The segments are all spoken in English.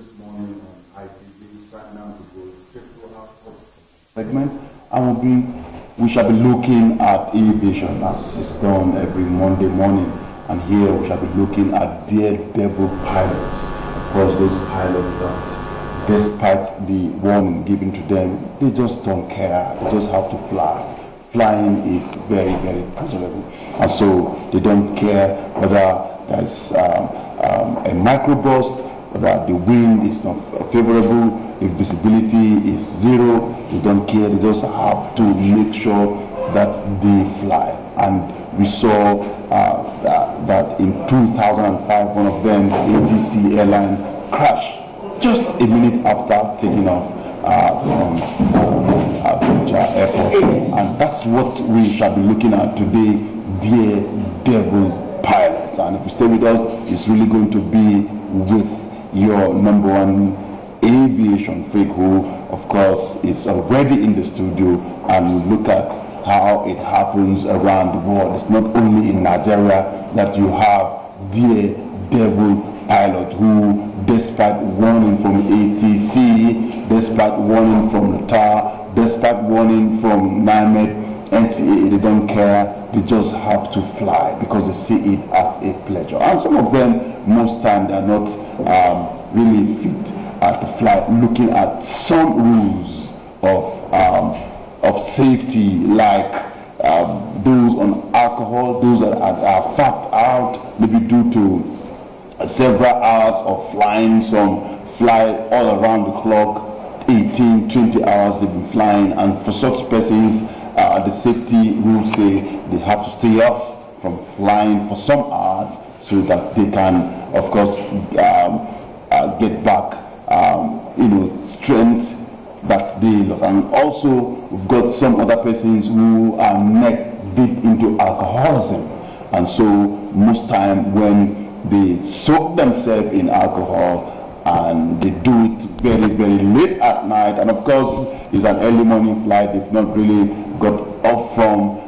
this morning on ITV. Right now to go straight to our first segment, and we shall be looking at aviation as is done every Monday morning. And here we shall be looking at Daredevil pilots. Of course, those pilots that, despite the warning given to them, they just don't care. They just have to fly. Flying is very, very pleasurable, and so they don't care whether there's a microburst, whether the wind is not favorable, if visibility is zero. They don't care. They just have to make sure that they fly. And we saw that in 2005, one of them, ADC airline, crashed just a minute after taking off from Abuja airport. And that's what we shall be looking at today, Daredevil pilots. And if you stay with us, it's really going to be with your number one aviation freak, who of course is already in the studio, and we look at how it happens around the world. It's not only in Nigeria that you have Daredevil pilot who, despite warning from ATC, despite warning from the TAR, despite warning from NIMED, NCAA, they don't care. They just have to fly because they see it as a pleasure. And some of them, most time, they are not really fit to fly, looking at some rules of safety, like those on alcohol, those that are fact out, maybe due to several hours of flying. Some fly all around the clock, 18, 20 hours they've been flying, and for such persons, the safety rules say they have to stay off from flying for some hours so that they can, of course, get back, strength that they lost. And also, we've got some other persons who are neck deep into alcoholism, and so most time when they soak themselves in alcohol, and they do it very, very late at night, and of course it's an early morning flight, they've not really got off from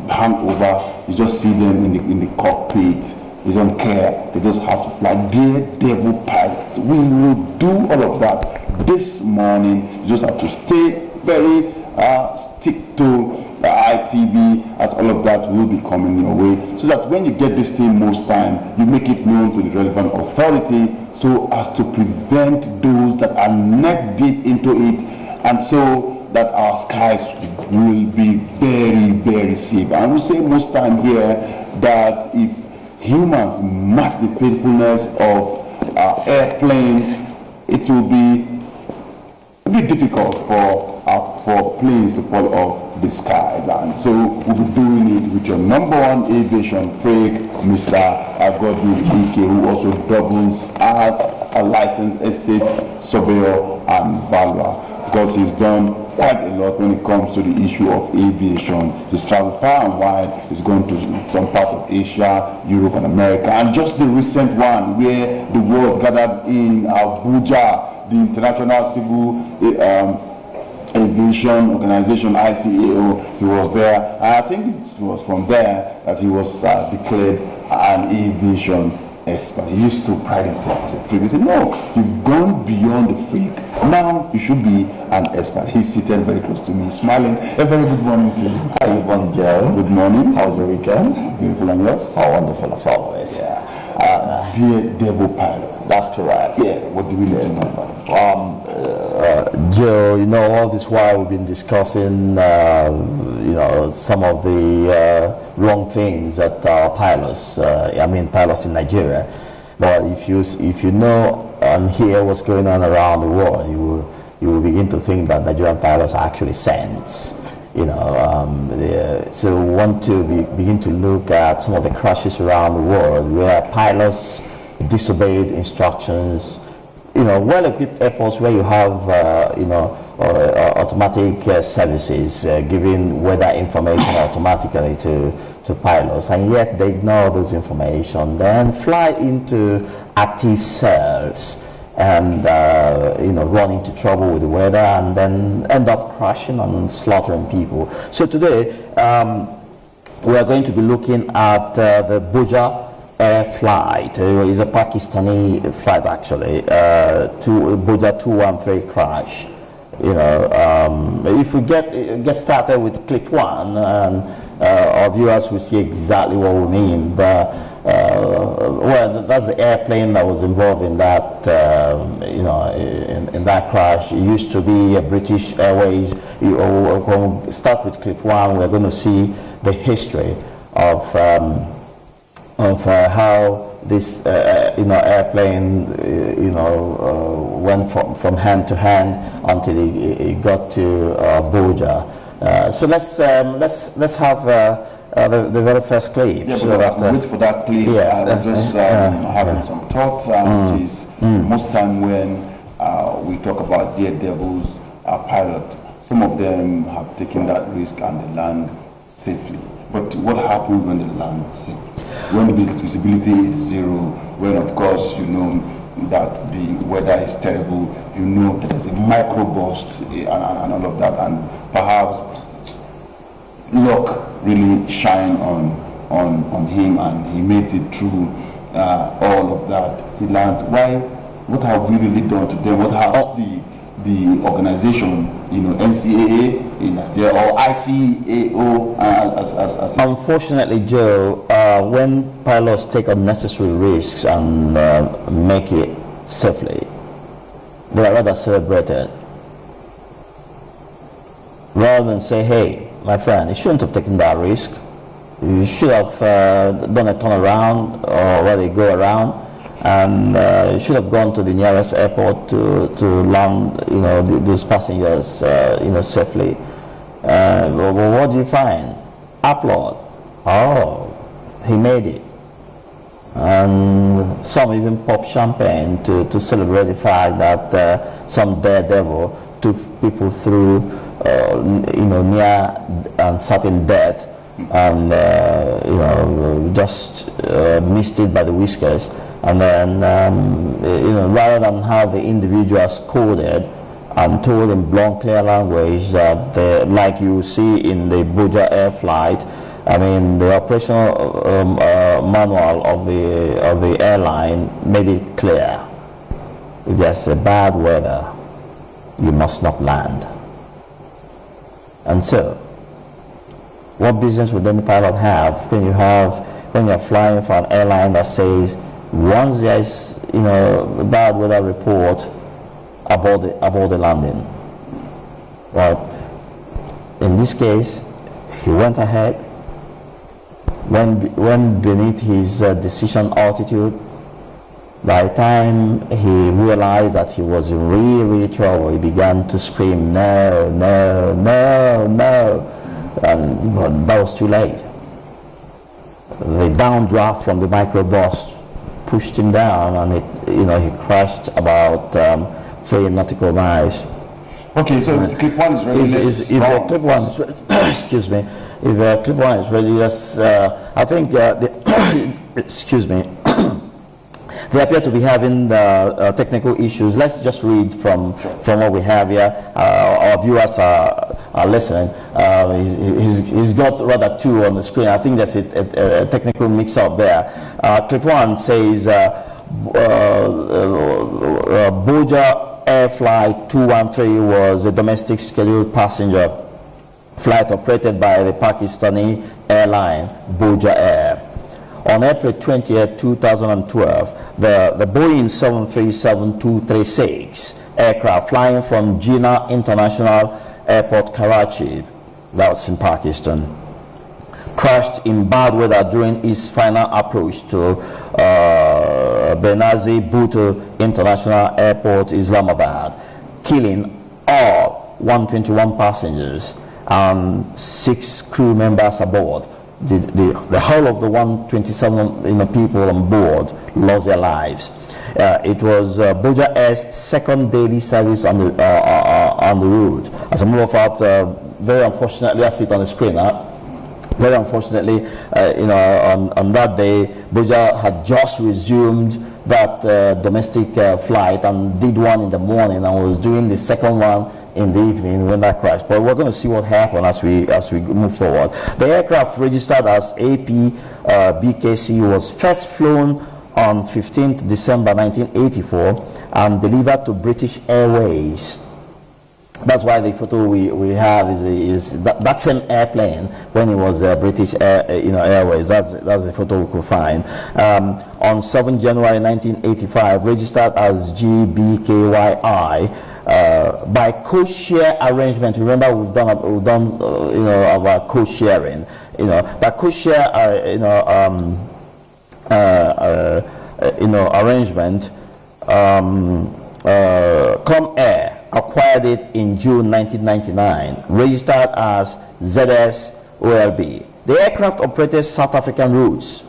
hangover. You just see them in the cockpit. They don't care. They just have to fly. Daredevil pilots. We will do all of that this morning. You just have to stay very stick to the ITV, as all of that will be coming your way, so that when you get this thing, most time you make it known to the relevant authority, so as to prevent those that are neck deep into it, and so that our skies will be very, very safe. And we say most time here that if humans match the faithfulness of airplanes, it will be difficult for planes to fall off the skies. And so we'll be doing it with your number one aviation freak, Mr. Godwin Ike, who also doubles as a licensed estate surveyor and valuer, because he's done quite a lot when it comes to the issue of aviation. He's traveled far and wide. He's gone to some parts of Asia, Europe, and America. And just the recent one where the world gathered in Abuja, the International Civil Aviation Organization, ICAO, he was there. And I think it was from there that he was declared an aviation expert. He used to pride himself as a freak. He said, no, you've gone beyond the freak. Now you should be an expert. He's seated very close to me, smiling. A very good morning to you. Hi, good morning, Joe. Good morning. How was your weekend? Beautiful, and yours? Oh, wonderful as always. Yeah. Daredevil pilot. That's correct. Yeah. What do we need to know about it? Joe, all this while we've been discussing, some of the wrong things that pilots in Nigeria. But if you know and hear what's going on around the world, you will begin to think that Nigerian pilots are actually saints. So we want to begin to look at some of the crashes around the world where pilots disobeyed instructions. Well-equipped airports where you have, automatic services giving weather information automatically to pilots, and yet they ignore those information, then fly into active cells and run into trouble with the weather, and then end up crashing and slaughtering people. So today we are going to be looking at the Bhoja air flight. It was a Pakistani flight actually, to Bhoja 213 crash. You know, if we get started with clip one, and our viewers will see exactly what we mean. But well, that's the airplane that was involved in that, you know, in that crash. It used to be a British Airways. When we start with clip one, we're going to see the history of how this you know, airplane you know, went from hand to hand until it got to Bhoja. So let's have the very first clip. Yeah, so but that, wait for that clip. Yes, I'm just having some thoughts, which is most time when we talk about Daredevil's pilot, some of them have taken that risk and they land safely. But what happens when they land safely? When the visibility is zero, when of course you know that the weather is terrible, you know there's a microburst and all of that, and perhaps luck really shine on him and he made it through all of that. He lands. Why? What have we really done to them? What has the organization, you know, NCAA in Nigeria or ICAO as Unfortunately, Joe, when pilots take unnecessary risks and make it safely, they are rather celebrated. Rather than say, hey, my friend, you shouldn't have taken that risk. You should have done a turnaround or rather go around, and you should have gone to the nearest airport to land, you know, those passengers, you know, safely. Well, what do you find? Applaud. Oh, he made it. And some even pop champagne to celebrate the fact that some daredevil took people through, you know, near and certain death, and you know, just missed it by the whiskers. And then, you know, rather than have the individual scolded and told in blunt, clear language that, like you see in the Bhoja air flight, I mean, the operational manual of the airline made it clear: if there's a bad weather, you must not land. And so, what business would any pilot have when you're flying for an airline that says, once there is, you know, a bad weather report, about the landing? Well, in this case, he went ahead, went beneath his decision altitude. By the time he realized that he was in really trouble, he began to scream, no, no, no, no. But that was too late. The downdraft from the microburst pushed him down, and he crashed about 3 nautical miles. Okay, so if the clip one is ready, if the clip one is ready, excuse me, if the clip one is ready, yes, I think excuse me, they appear to be having technical issues. Let's just read from what we have here. Our viewers are listening. He's got rather two on the screen. I think there's a technical mix-up there. Clip one says, Bhoja Air Flight 213 was a domestic scheduled passenger flight operated by the Pakistani airline Bhoja Air. On April 20th, 2012, the Boeing 737-236 aircraft flying from Jinnah International Airport, Karachi, that's in Pakistan, crashed in bad weather during its final approach to Benazir Bhutto International Airport, Islamabad, killing all 121 passengers and 6 crew members aboard. The whole of the 127 people on board lost their lives. It was Bhoja Air's second daily service on the route. As a matter of fact, very unfortunately, I see it on the screen. Very unfortunately, on that day, Bhoja had just resumed that domestic flight and did one in the morning and was doing the second one in the evening when that crashed. But we're going to see what happened as we move forward. The aircraft registered as AP-BKC was first flown on 15th December 1984 and delivered to British Airways. That's why the photo we have is that same airplane when it was British Airways. That's the photo we could find. On 7 January 1985, registered as GBKYI by co-share arrangement. Remember, we've done our co-sharing. By co-share arrangement. Comair acquired it in June 1999, registered as ZS-OLB. The aircraft operated South African routes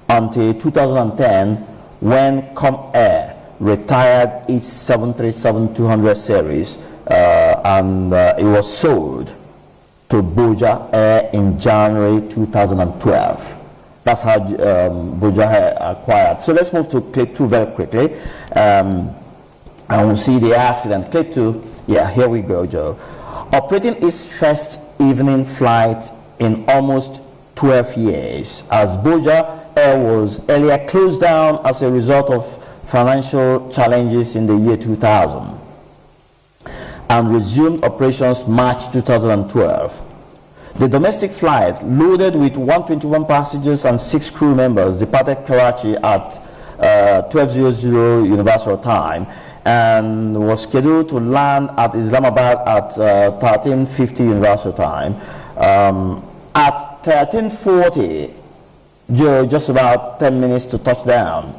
until 2010 when Comair retired its 737-200 series and it was sold to Bhoja Air in January 2012. That's how Bhoja acquired. So let's move to clip 2 very quickly. And we'll see the accident. Clip 2. Yeah, here we go, Joe. Operating its first evening flight in almost 12 years, as Bhoja Air was earlier closed down as a result of financial challenges in the year 2000, and resumed operations March 2012. The domestic flight, loaded with 121 passengers and 6 crew members, departed Karachi at 12:00 Universal Time and was scheduled to land at Islamabad at 13:50 Universal Time. At 13:40, just about 10 minutes to touchdown,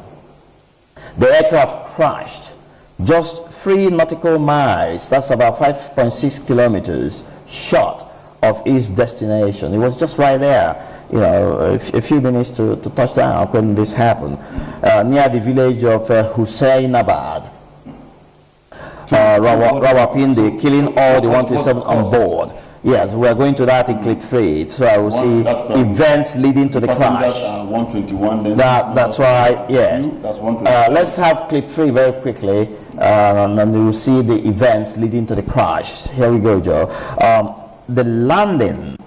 the aircraft crashed just 3 nautical miles, that's about 5.6 kilometers, short of its destination. It was just right there, a few minutes to touchdown when this happened, near the village of Husainabad. Rawalpindi, killing all the 127 on board. Yes, we are going to that in clip 3. So I will see events leading to the crash. 121. That's right. Yes. Let's have clip 3 very quickly, and then we will see the events leading to the crash. Here we go, Joe. The landing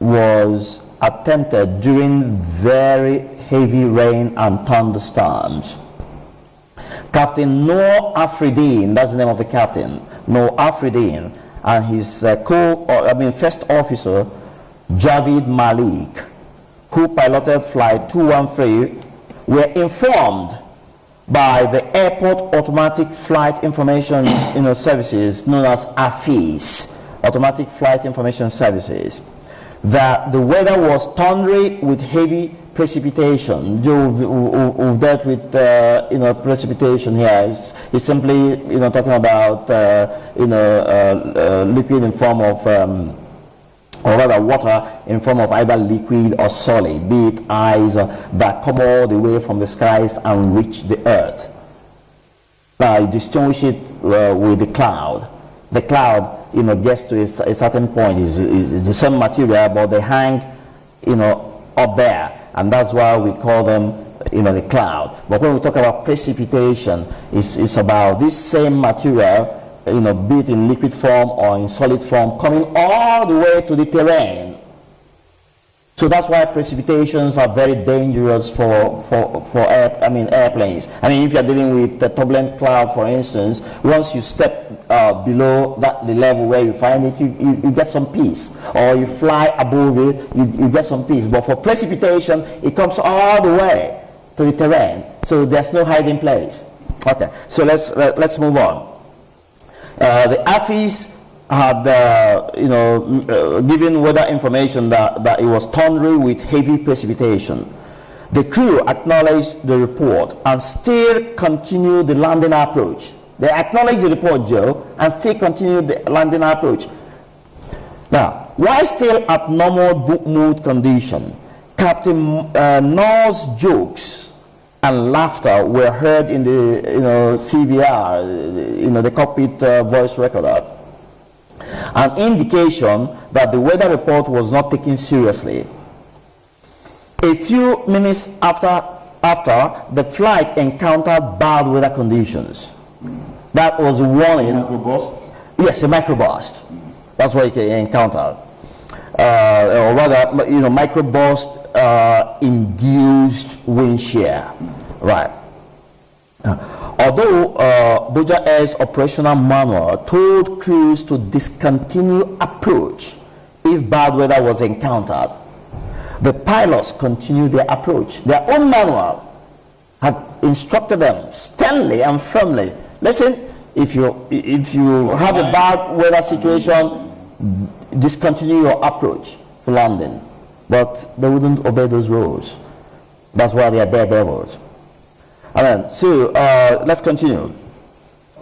was attempted during very heavy rain and thunderstorms. Captain Noor Afridin, that's the name of the captain, Noor Afridin, and his first officer, Javid Malik, who piloted flight 213, were informed by the Airport Automatic Flight Information Services, known as AFIS, Automatic Flight Information Services, that the weather was thundery with heavy precipitation. We've dealt with precipitation here. It's simply talking about liquid in form of or rather water in form of either liquid or solid, be it ice that come all the way from the skies and reach the earth. Now you distinguish it with the cloud. The cloud gets to a certain point, is the same material, but they hang up there, and that's why we call them the cloud. But when we talk about precipitation, it's about this same material, be it in liquid form or in solid form, coming all the way to the terrain. So that's why precipitations are very dangerous for airplanes. If you're dealing with a turbulent cloud, for instance, once you step below the level where you find it, you get some peace. Or you fly above it, you get some peace. But for precipitation, it comes all the way to the terrain. So there's no hiding place. Okay, so let's move on. The AFIS had given weather information that it was thundery with heavy precipitation. The crew acknowledged the report and still continued the landing approach. They acknowledged the report, Joe, and still continued the landing approach. Now, while still at normal book mood condition, Captain Noor's jokes and laughter were heard in the CVR, the cockpit voice recorder, an indication that the weather report was not taken seriously. A few minutes after the flight encountered bad weather conditions. That was a warning. Yes, a microburst. That's what he encountered. Or rather, microburst induced wind shear. Right. Although Bhoja Air's operational manual told crews to discontinue approach if bad weather was encountered, the pilots continued their approach. Their own manual had instructed them sternly and firmly, listen, if you have a bad weather situation, discontinue your approach for landing. But they wouldn't obey those rules. That's why they are daredevils. So let's continue.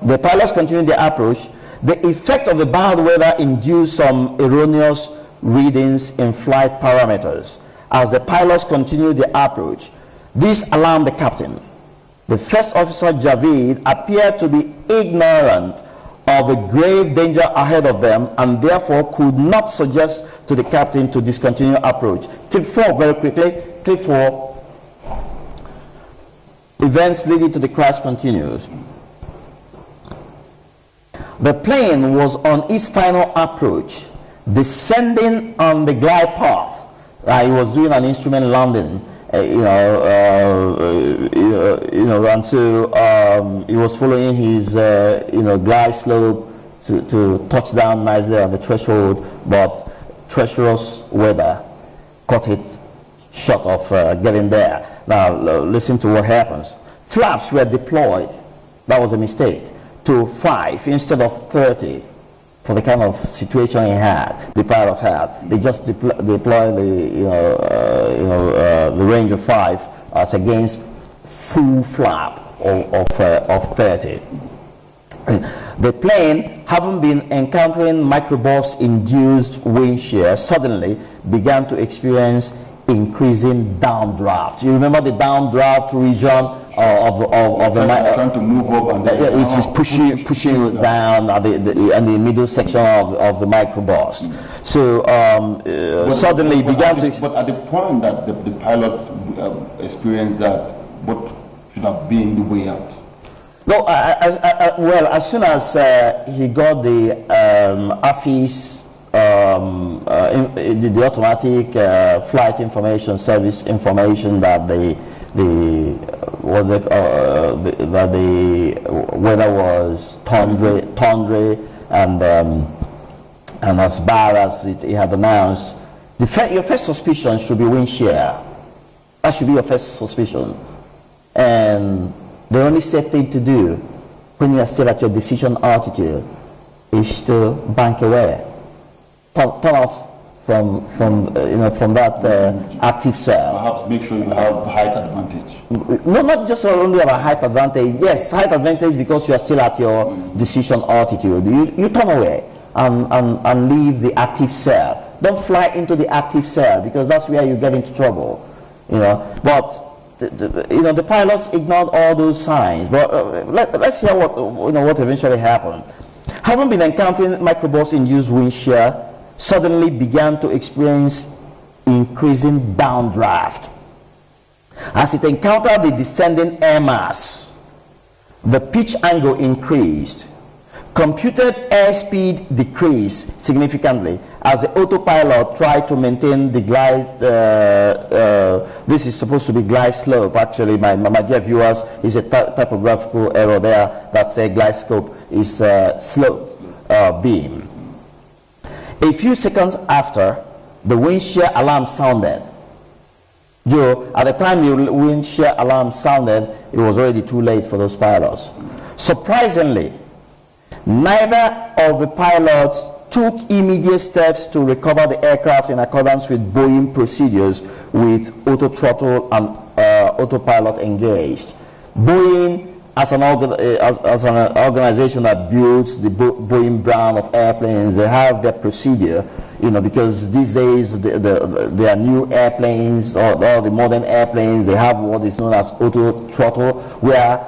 The pilots continued their approach. The effect of the bad weather induced some erroneous readings in flight parameters. As the pilots continued their approach, this alarmed the captain. The first officer, Javid, appeared to be ignorant of the grave danger ahead of them and therefore could not suggest to the captain to discontinue approach. Clip 4 very quickly. Clip 4. Events leading to the crash continues. The plane was on its final approach, descending on the glide path. He was doing an instrument landing, and so he was following his, glide slope to touch down nicely on the threshold, but treacherous weather caught it short of getting there. Now, listen to what happens. Flaps were deployed. That was a mistake. To 5 instead of 30 for the kind of situation the pilots had. They just deploy the range of 5 as against full flap of 30. The plane, having been encountering microburst-induced wind shear, suddenly began to experience increasing downdraft. You remember the downdraft region of the trying to move up and it's just pushing it down at the middle section of the microburst. So suddenly began to. But at the point that the pilot experienced that, what should have been the way out? No, well, as soon as he got the AFIS. The automatic flight information service information that the weather was tundra and as bad as it had announced, your first suspicion should be wind shear. That should be your first suspicion. And the only safe thing to do when you are still at your decision altitude is to bank away. Turn off from that active cell. Perhaps make sure you have height advantage. No, not just only about height advantage. Yes, height advantage because you are still at your decision altitude. You turn away and leave the active cell. Don't fly into the active cell because that's where you get into trouble. But the pilots ignored all those signs. But let's hear what eventually happened. Having been encountering microburst-induced wind shear, suddenly began to experience increasing downdraft. As it encountered the descending air mass, the pitch angle increased. Computed airspeed decreased significantly as the autopilot tried to maintain the glide. This is supposed to be glide slope. Actually, my dear viewers, is a typographical error there that says glide slope is slope beam. A few seconds after, the wind shear alarm sounded. At the time the wind shear alarm sounded, it was already too late for those pilots. Surprisingly, neither of the pilots took immediate steps to recover the aircraft in accordance with Boeing procedures with auto throttle and autopilot engaged. Boeing, as an organization that builds the Boeing brand of airplanes, they have their procedure, because these days there are new airplanes, or the modern airplanes, they have what is known as auto throttle, where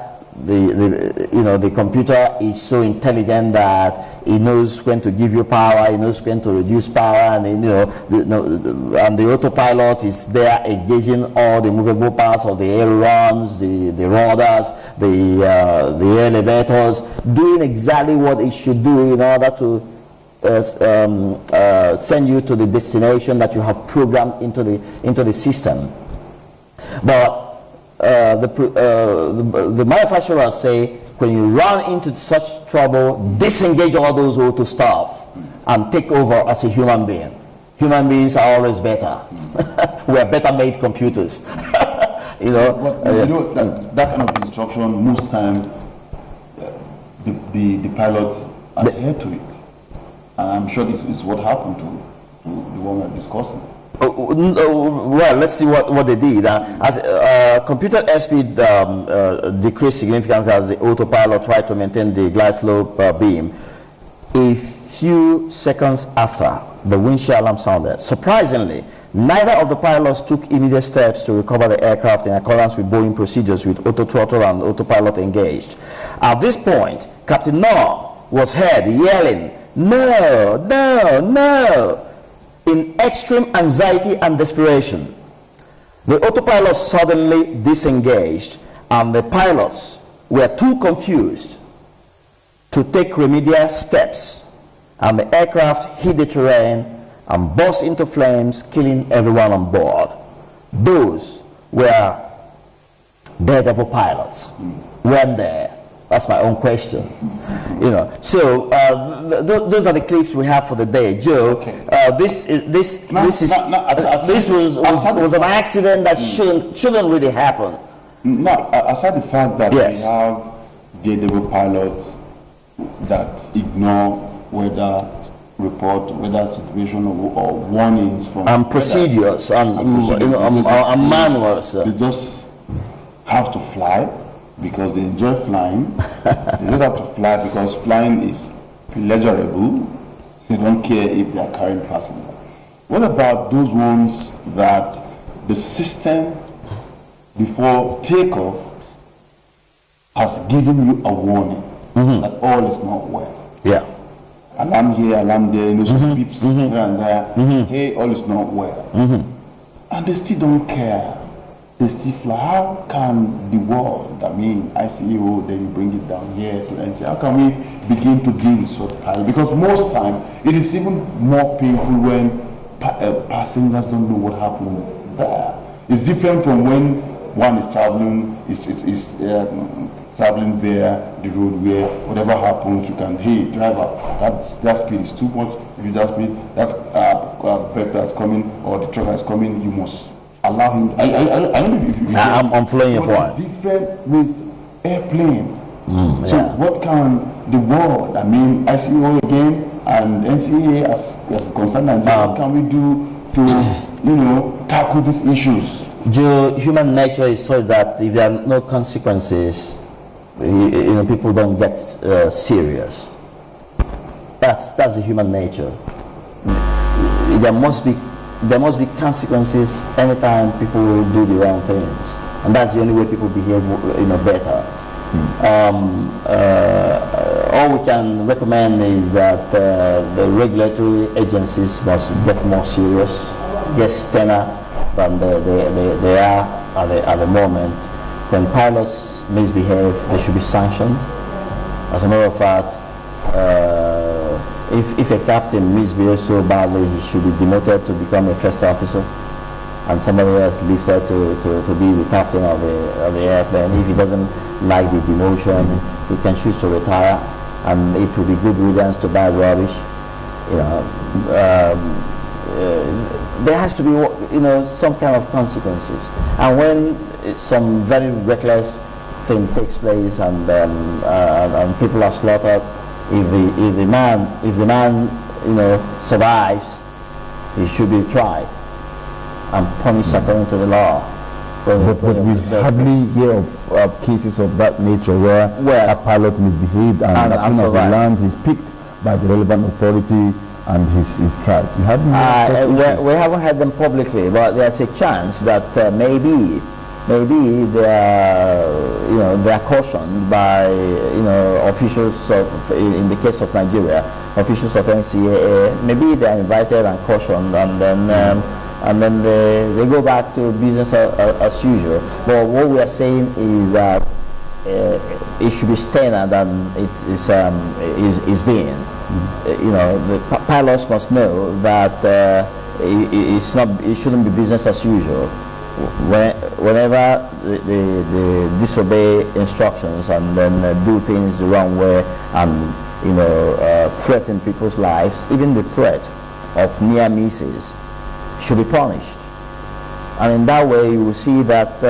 the computer is so intelligent that it knows when to give you power, it knows when to reduce power, and and the autopilot is there engaging all the movable parts of the ailerons, the rudders, the elevators, doing exactly what it should do in order to send you to the destination that you have programmed into the system. But the manufacturers say, when you run into such trouble, disengage all those auto stuff and take over as a human being. Human beings are always better. We are better made computers. But, that kind of instruction, most times the pilots adhere to it. And I'm sure this is what happened to the one we're discussing. Well, let's see what they did. As computer airspeed decreased significantly as the autopilot tried to maintain the glide slope beam. A few seconds after the windshield alarm sounded, surprisingly, neither of the pilots took immediate steps to recover the aircraft in accordance with Boeing procedures with auto throttle and autopilot engaged. At this point, Captain Noor was heard yelling, "No, no, no!" in extreme anxiety and desperation. The autopilot suddenly disengaged, and the pilots were too confused to take remedial steps, and the aircraft hit the terrain and burst into flames, killing everyone on board. Those were Daredevil pilots, weren't they? That's my own question. So those are the clips we have for the day, Joe. Okay. This was an accident that shouldn't really happen. No, aside the fact that Yes. we have Daredevil pilots that ignore weather report, weather situation, or warnings from And procedures and manuals. They just have to fly because they enjoy flying. They don't have to fly because flying is pleasurable. They don't care if they are carrying passengers. What about those ones that the system before takeoff has given you a warning that all is not well? Yeah. Alarm here, alarm there, some beeps here and there. Hey, all is not well. And they still don't care. They still fly. How can the world, ICAO, then bring it down here to NC? How can we begin to deal with such pilots? Because most time, it is even more painful when passengers don't know what happened there. It's different from when one is traveling, traveling there, the road where whatever happens, you can, hey, driver, that speed is too much. If you that speed, that vector is coming or the truck is coming, you must allow him. I don't know if you I'm following your point. It's different with airplane. So Yeah. what can the world, ICO again and NCAA as concerned Nigeria, what can we do to, tackle these issues? Joe, human nature is such that if there are no consequences, people don't get serious. That's the human nature. There must be consequences anytime people do the wrong things, and that's the only way people behave, better. All we can recommend is that the regulatory agencies must get more serious, get sterner than they are at the moment. When pilots misbehave, they should be sanctioned. As a matter of fact, if a captain misbehaves so badly, he should be demoted to become a first officer, and somebody else lifted to be the captain of the airplane. If he doesn't like the demotion, he can choose to retire, and it will be good riddance to bad rubbish. There has to be, some kind of consequences. And when some very reckless thing takes place and people are slaughtered, if the man survives, he should be tried and punished according to the law. But we hardly hear of cases of that nature where a pilot misbehaved and as soon as he lands, he's picked by the relevant authority and he's tried. You haven't we haven't had them publicly, but there's a chance that maybe maybe they are, they are cautioned by, officials of, in the case of Nigeria, officials of NCAA. Maybe they are invited and cautioned, and then they go back to business as usual. But what we are saying is that it should be sterner than it is being. The pilots must know that it shouldn't be business as usual. Whenever they disobey instructions and then do things the wrong way and threaten people's lives, even the threat of near misses should be punished. And in that way, you will see that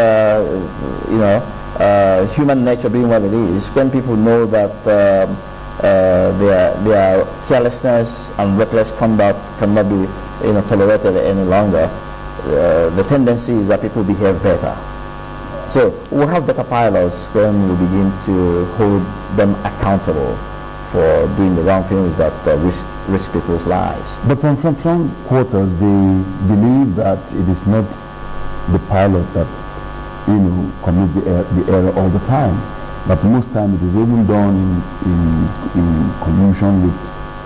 human nature being what it is, when people know that their carelessness and reckless conduct cannot be tolerated any longer, the tendency is that people behave better. So we'll have better pilots when we begin to hold them accountable for doing the wrong things that risk people's lives. But from quarters, they believe that it is not the pilot that commits the error all the time. But most time it is even done in collusion with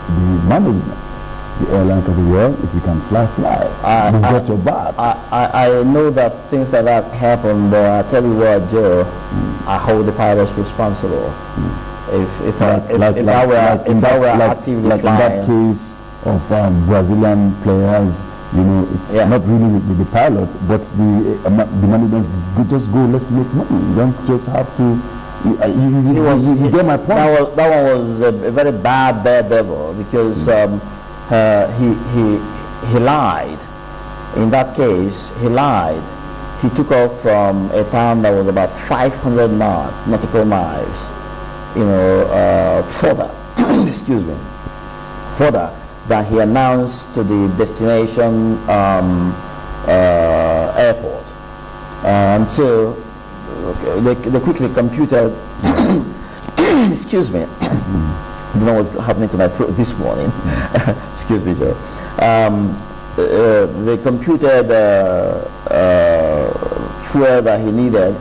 the management. The airline can say, well, if you can fly, we've got your back. I know that things like that happen, but I tell you what, Joe, I hold the pilots responsible. If I were actively like flying. in that case of Brazilian players, it's not really the pilot, but the management could just go, let's make money. You don't just have to. You get my point. That one was a very bad Daredevil because he lied. In that case, he lied. He took off from a town that was about 500 nautical miles, further, excuse me, further than he announced to the destination airport. And so they quickly computed, excuse me, I don't know what's happening to my throat this morning. Excuse me, Joe. They computed fuel that he needed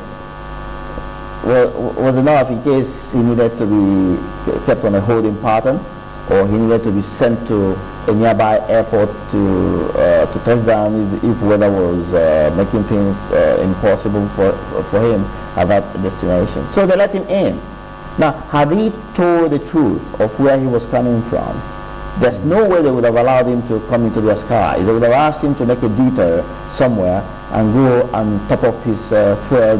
was enough in case he needed to be kept on a holding pattern, or he needed to be sent to a nearby airport to touch down if weather was making things impossible for him at that destination. So they let him in. Now, had he told the truth of where he was coming from, there's no way they would have allowed him to come into their skies. They would have asked him to make a detour somewhere and go and top up his fuel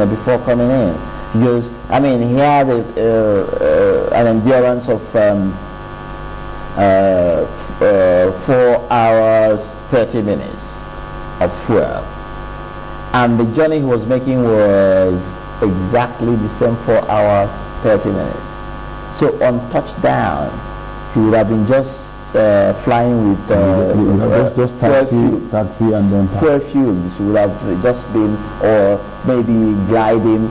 before coming in. Because he had an endurance of 4 hours 30 minutes of fuel, and the journey he was making was exactly the same 4 hours 30 minutes. So on touchdown, he would have been just flying with just taxi and then fuel fumes. He would have just been, or maybe gliding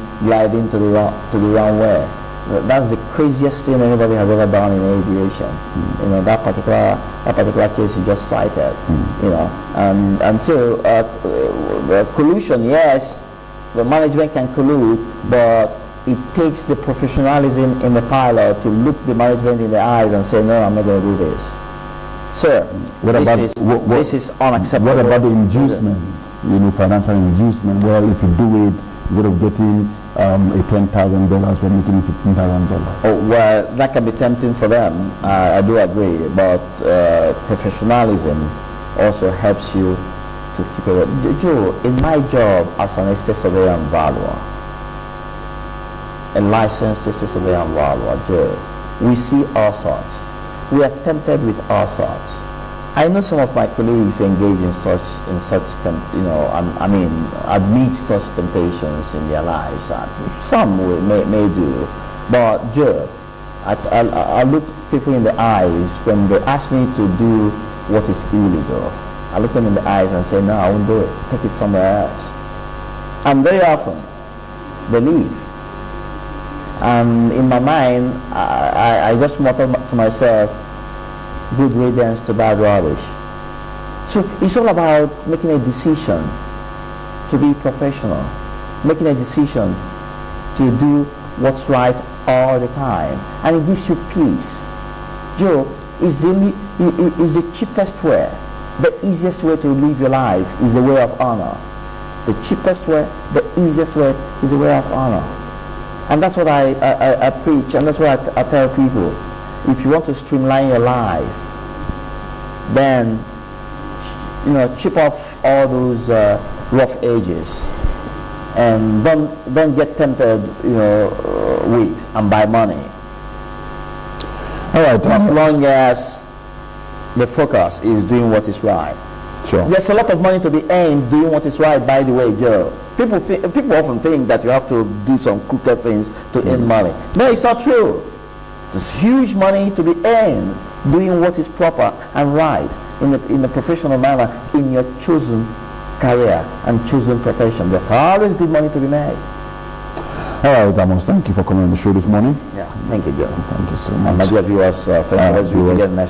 to the runway. That's the craziest thing anybody has ever done in aviation. That particular case you just cited. And so collusion, yes, the management can collude, but it takes the professionalism in the pilot to look the management in the eyes and say, no, I'm not going to do this. Sir, this is unacceptable. What about the inducement? Financial inducement. Well, if you do it, instead of getting a $10,000, we're making $15,000. Oh, well, that can be tempting for them. I do agree, but professionalism also helps you to keep it. Joe, in my job as an estate surveyor and valuer, a licensed estate surveyor and valuer, Joe, we see all sorts. We are tempted with all sorts. I know some of my colleagues engage in such admit such temptations in their lives. Some may do, but Joe, I look people in the eyes when they ask me to do what is illegal. I look them in the eyes and say, no, I won't do it. Take it somewhere else. And very often, they leave. And in my mind, I just mutter to myself, good riddance to bad rubbish. So it's all about making a decision to be professional, making a decision to do what's right all the time, and it gives you peace. Joe, is the cheapest way, the easiest way to live your life is the way of honor. The cheapest way, the easiest way is the way of honor. And that's what I preach, and that's what I tell people. If you want to streamline your life, then chip off all those rough edges, and don't get tempted, with and buy money. All right. As long as the focus is doing what is right. Sure. There's a lot of money to be earned doing what is right, by the way, Joe. People often think that you have to do some crooked things to earn money. No, it's not true. There's huge money to be earned doing what is proper and right in a professional manner in your chosen career and chosen profession. There's always good money to be made. All right, Amos, thank you for coming on the show this morning. Yeah, thank you, Joe. Thank you so And much. my dear viewers,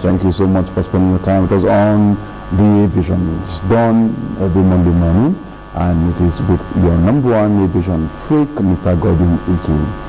Thank you so much for spending your time with us on the Vision. It's done every Monday morning, and it is with your number one vision freak, Mr. Gordon Ikin.